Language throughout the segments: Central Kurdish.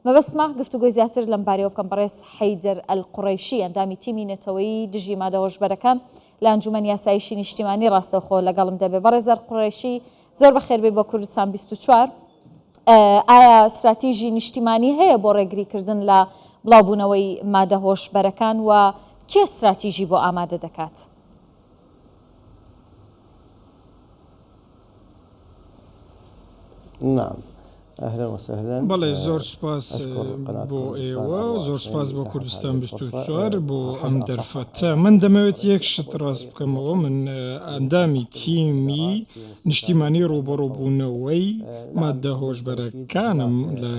مەبەستمە گفتوگۆی زیاتر لەم بارەوە بکەم بەڕێز حەیدەر ئەلقوڕەیشی ئەندامی تیمی نەتەوەیی دژی مادە هۆشبەرەکان لە ئەنجومەنی یاسایشی نیشتیمانی ڕاستەوخۆ لەگەڵم دەبێت. بەڕێز ئەلقوڕەیشی زۆر بەخێربێ بۆ کوردستان 24. ئایا استراتیژی نیشتیمانی هەیە بۆ ڕێگریکردن لە بڵاوبوونەوەی مادە هۆشبەرەکان و کێ استراتیژی بۆ ئامادە دەکات؟ نعم أهلا وسهلا. بەڵێ زۆر سپاس بۆ ئێوە، زۆر سپاس بۆ کوردستان 24 بۆ ئەم دەرفەتە. من دەمەوێت یەک شت ڕاست بکەمەوە، من ئەندامی تیمی نیشتیمانی ڕوبەڕووبوونەوەی مادە هۆشبەرەکانم لە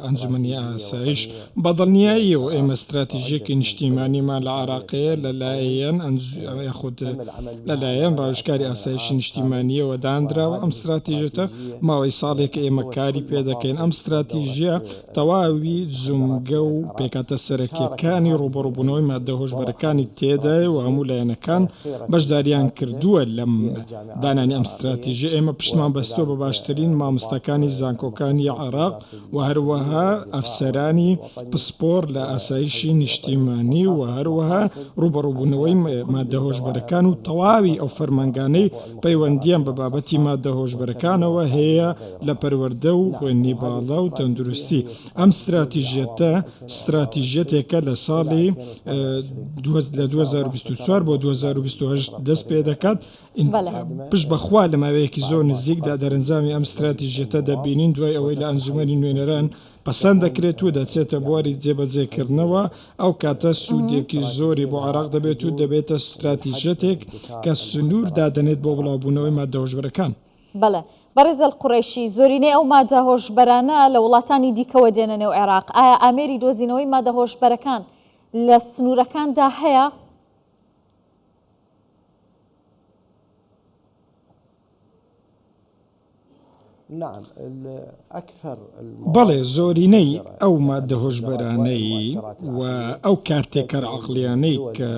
ئەنجومەنی ئاسایش بەدڵنیاییەوە ئێمە استراتیژیەکی نیشتیمانیمان لە عێراقەیە لەلایەن یاخود لەلایەن ڕاوێژکاری ئاسایشی نیشتیمانیەوە دانراوە. ئەم استراتیژێتە ماوەی ساڵێک ئێمە کاری پێ دەکەین. ئەم استراتیژیە تەواوی جومگە و پێکاتە سەرەکیەکانی ڕوبەڕووبوونەوەی مادە هۆشبەرەکانی تێدایە و هەموو لایەنەکان بەشداریان کردووە لەم دانانی ئەم استراتیژی. ئێمە پشتمان بەستۆ بە باشترین مامۆستاکانی زانکۆکانی عێراق و هەروەها ئەفسەرانی پسپۆر لە ئاسایشی نیشتیمانی و هەروەها ڕوبەڕووبوونەوەی مادە هۆشبەرەکان و تەواوی ئەو فەرمانگانەی پەیوەندیان بە بابەتی مادە هۆشبەرەکانەوە هەیە لە پەروەردە و خوێندنی باڵا و تەندروستی. ئەم استراتیژیەتە استراتیژیەتێکە لە ساڵی لە 2024 بۆ 2028 دەست پێ دەکات. پشت بەخوا لە ماوەیەکی زۆر نزیکدا دەرەنجامی ئەم استراتیژیەتە دەبینین دوای ئەوەی لە ئەنجومەنی نوێنەران پەسەند دەکرێت و دەچێتە بواری جێبەجێکردنەوە. ئەو کاتە سوودێکی زۆری بۆ عێراق دەبێت و دەبێتە استراتیژیەتێک کە سنوور دادەنێت بۆ بڵاوبوونەوەی مادە هۆشبەرەکان. بەڵێ بەڕێز ئەلقوڕەیشی، زۆرینەی ئەو مادە هۆشبەرانە لە وڵاتانی دیکەوە دێنە نێو عێراق. ئایا ئامێری دۆزینەوەی مادە هۆشبەرەکان لە سنوورەکاندا هەیە؟ بەڵێ زۆرینەی ئەو مادە هۆشبەرانەی و ئەو کارتێکەر عەقڵیانەی کە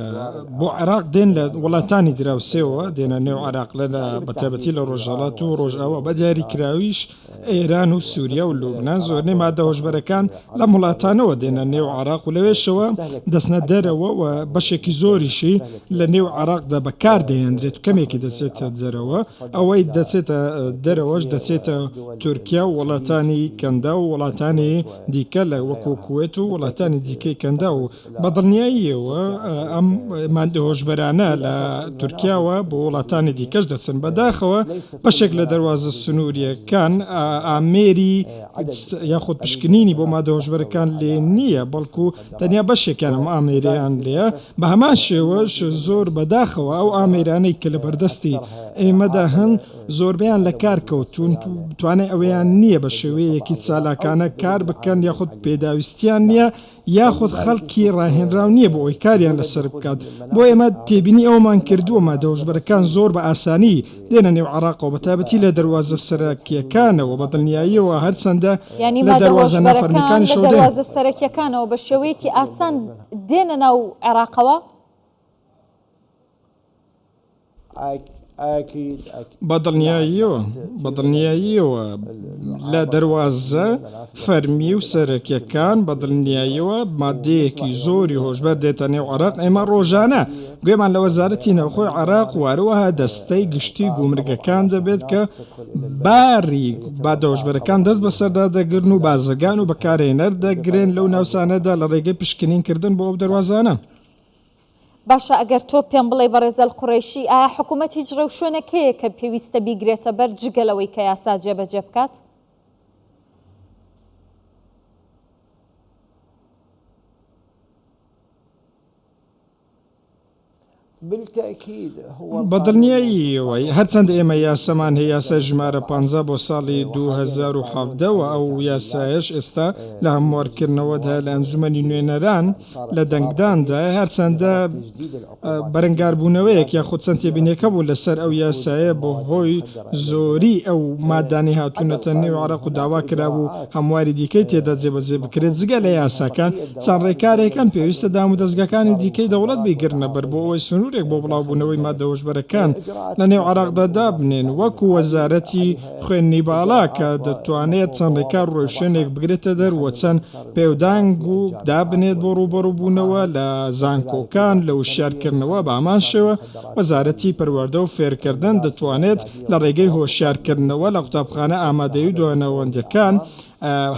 بۆ عێراق دێن لە وڵاتانی دراوسێەوە دێنە نێو عێراق لە بەتایبەتی لە ڕۆژهەڵات و ڕۆژئاوا بە دیاریکراویش ئێران و سووریا و لوبنان زۆرینەی مادە هۆشبەرەکان لە وڵاتانەوە دێنە نێو عێراق و لەوێشەوە دەستنە دەرەوە و بەشێکی زۆریشی لە نێو عێراقدا بەکار دەهێنرێت و کەمێکی دەچێتە دەرەوە. ئەوەی دەچێتە دەرەوەش دەچێتە تورکیا و وڵاتانی کەندا و وڵاتانی دیکە لە وەکو کوێت و وڵاتانی دیکەی کەندا و بەدڵنیاییەوە ئەم مادە هۆشبەرانە لە تورکیاوە بۆ وڵاتانی دیکەش دەچن. بەداخەوە بەشێک لە دەواازە سنووریەکان ئامێری یاخود پشکنینی بۆ مادە هۆشبەرەکان لێ نییە، بەڵکو تەنیا بەشێکیان ئەم ئامێریان لێە. بە هەمان شێوەش زۆر بەداخەوە ئەو ئامێرانەی کە لە بەردەستی ئێمەدا هەن زۆربیان لە کار کەوتون توانێت ئەوەیان نییە بە شێوەیەکی چالاکانە کار بکەن یاخود پێداویستیان نییە یاخود خەڵکی ڕاهێنراو نییە بۆ ئەوی کاریان لەسەر بکات. بۆ ئێمە تێبینی ئەومان کردووە مادە هۆشبەرەکان زۆر بە ئاسانی دێنە نێو عێراقەوە بەتایبەتی لە دەواازە سەرەکیەکانەوە بەدڵنیاییەوە هەرچەندە لە دەواازە نافەرمیەکانی شەو دەواازە سەرەکیەکانەوە بە شێوەیەکی ئاسان دێنە ناو عێراقەوە. بەدڵنیاییەوە لە دەواازە فەرمی و سەرەکیەکان بەدڵنیاییەوە مادەیەکی زۆری هۆشبەر دێتە نێو عێراق. ئێمە ڕۆژانە گوێمان لە وەزارەتی نەوخۆی عێراق وارەوەها دەستەی گشتی گومرگەکان دەبێت کە باری مادە هۆشبەرەکان دەست بەسەردا دەگرن و بازرگان و بەکارهێنەر دەگرێن لەو ناوسانەدا لە ڕێگەی پشکنینکردن بۆ ئەو دەواازانە. باشە ئەگەر تۆ پێم بڵێ بەڕێز ئەلقوڕەیشی، ئایا حکوومەت هیچ ڕێو شوێنێکەیە کە پێویستە بیگرێتە بەر جگەلەوەی کە یاسا جێبەجێ بکات؟ بەدڵنیاییەوەی هەرچەند ئێمە یاسەمان هەیە یاسای ژمارە 15 بۆ ساڵی 2017 و ئەو یاسایش ئێستا لە هەموارکردنەوەدا لە ئەنجومەنی نوێنەران لە دەنگداندا هەرچەندە بەرەنگاربوونەوەیەک یاخود چەند تێبینیەکە بوو لەسەر ئەو یاسایە بۆ هۆی زۆری ئەو مادانی هاتوونەتە نێو عێراق و داوا کرابوو هەمواری دیکەی تێدا جێبەجێ بکرێت. جگە لە یاساکان چەند ڕێکارێکان پێویستە دام و دەستگاکانی دیکەی دەوڵەت بیگرنە بەر بۆ ئەوەی سنوور دەستورێک بۆ بڵاوبوونەوەی مادە هۆشبەرەکان لە نێو عێراقدا دابنێن وەکو وەزارەتی خوێندنی باڵا کە دەتوانێت چەند ڕێکار ڕۆیشتنێک بگرێتە دەروە چەند پێودانگ و دابنێت بۆ ڕوبەڕووبوونەوە لە زانکۆکان لە وشیارکردنەوە بە ئامان شێوە وەزارەتی پەروەردە و فێرکردن دەتوانێت لە ڕێگەی هۆشیارکردنەوە لە قوتابخانە ئامادەیی و دوانەوەندەکان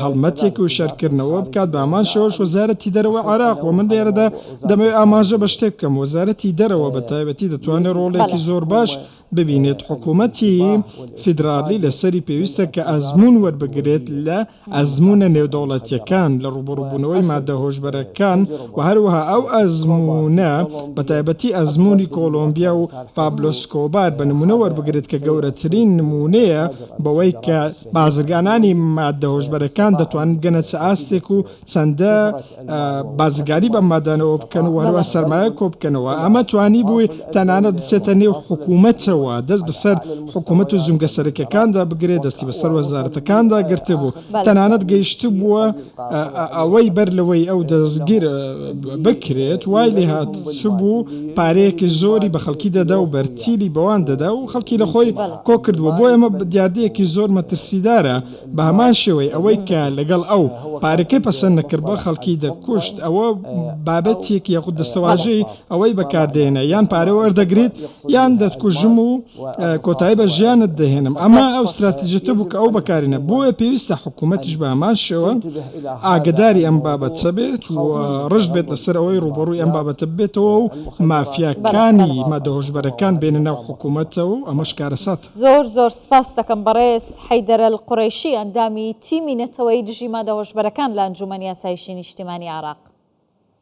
هەڵمەتێک و شەرکردنەوە بکات بە ئامان شێوەش وەزارەتی دەرەوە عێراق و من لێرەدا دەمەوێت ئاماژە بە شتێک بکەم وەزارەتی دەرەوە بە تایبەتی دەتوانێت ڕۆڵێکی زۆر باش ببینێت حکوومەتی فیدرالی لەسەری پێویستە کە ئەزمون وەربگرێت لە ئەزمونە نێودەوڵەتیەکان لە ڕوبەڕووبوونەوەی مادە هۆشبەرەکان و هەروەها ئەو ئەزمونە بە تایبەتی ئەزمموی کۆلۆمبیا و پابلۆ اسکۆبار بە نمونە وەربگرێت کە گەورەترین نمونەیە بەوەی کە بازرگانانی مادە هۆشبەرەکان دەتوانن گەنە چە ئاستێک و چەندە بازرگانی بە مادانەوە بکەن و هەروە سەرمایە کۆ بکەنەوە ئەمە توانی بووی تەنانەت بچێتە نێو حکوومەتەوە دەست بەسەر حکوومەت و زونگە سەرەکیەکاندا بگرێت دەستی بەسەر وەزارەتەکاندا گرتە بوو تەنانەت گەیشتە بووە ئەوەی بەر لەوەی ئەو دەستگیر بکرێت وای لێ هاتوو بوو پارەیەکی زۆری بە خەڵکی دەدا و بەرتیلی بەوان دەدا و خەڵکی لە خۆی کۆ کردووە بۆ ئەمە دیاردەیەکی زۆر مەترسیدارە بە هەمان شێوەی ئەوەی کە لەگەڵ ئەو پارەکەی پەسەند نەکرد بە خەڵکی دەکوشت ئەوە بابەتێک یاخود دەستەواژەی ئەوەی بەکاردێنە یان پارە وەردەگریت یان دەتکوژم و کۆتایی بە ژیانت دەهێنم ئەمە ئەو استراتیژێتە بوو کە ئەو بەکارێنە بۆیە پێویستە حکوومەتیش بە هەمان شێوە ئاگداری ئەم بابەتە بێت و ڕژ بێت لەسەر ئەوەی ڕوبەڕووی ئەم بابەتە بێتەوە و مافیاکانی مادە هۆشبەرەکان بێنە ناو حکوومەتەوە و ئەمەش کارەسات زۆر سپاس دەکەم بەڕێز حەیدەر القوڕیشی ئەندامی تیمی نەتەوەی دژی مادە هۆشبەرەکان لە ئەنجومەنی یاسایی شینی نیشتیمانی عێراق.